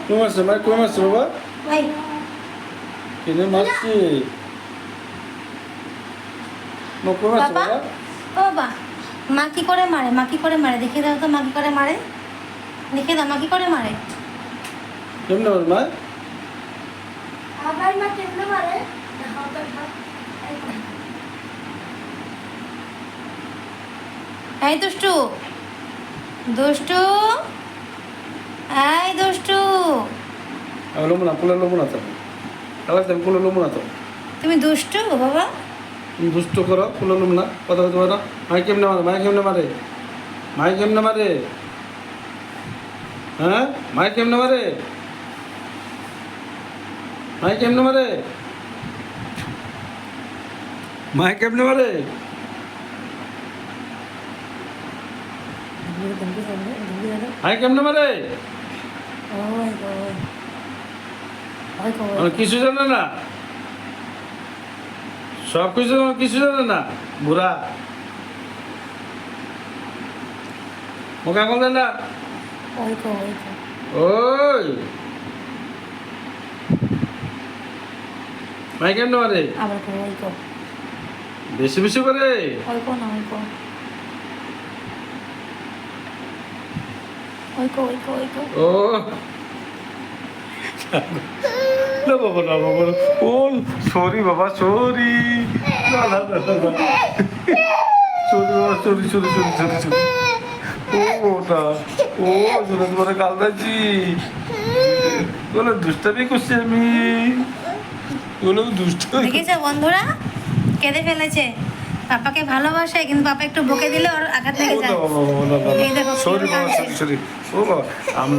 কই মারছে মার কই মারছে বাবা ভাই কেনে মারছে মা কই মারছে বাবা বাবা ও বাবা মা কি করে মারে মা কি করে মারে দেখিয়ে দাও তো মা কি করে মারে দেখিয়ে দাও মা কি করে মারে কেমনে মার মা আবার মা কেমনে মারে এই দুষ্টু দুষ্টু এই দুষ্টু আমি লোবো না কোলে লোবো না তো কালাতে আমি কোলে লোবো না তো তুমি দুষ্টু বাবা তুমি দুষ্ট করো কোলে লোবো না কথা বলতে পারো মাই কেমনে মারে মাই কেমনে মারে মাই কেমনে মারে হ্যাঁ মাই কেমনে মারে মাই কেমনে মারে মাই কেমনে মারে মাই কেমনে মারে মানে কিছু জানে না সব কিছু জানে না বুড়া মুখে আঙুল দেন না ওই মাই কেমনে মারে বেশি বেশি করে ও না বাবা না বাবা না। ও সরি বাবা সরি না না না না না। সরি বাবা sorry sorry sorry sorry sorry ও ওটা ও শুনে তোমার কাল দাচ্ছি বলে দুষ্টামি করছি আমি বলে দুষ্ট দেখেছো বন্ধুরা কেঁদে ফেলেছে পাপাকে ভালোবাসে কিন্তু পাপা একটু বকে দিলে ওর আঘাত লেগে যায় এই দেখো সরি বাবা সরি সরি ও বাবা আমরা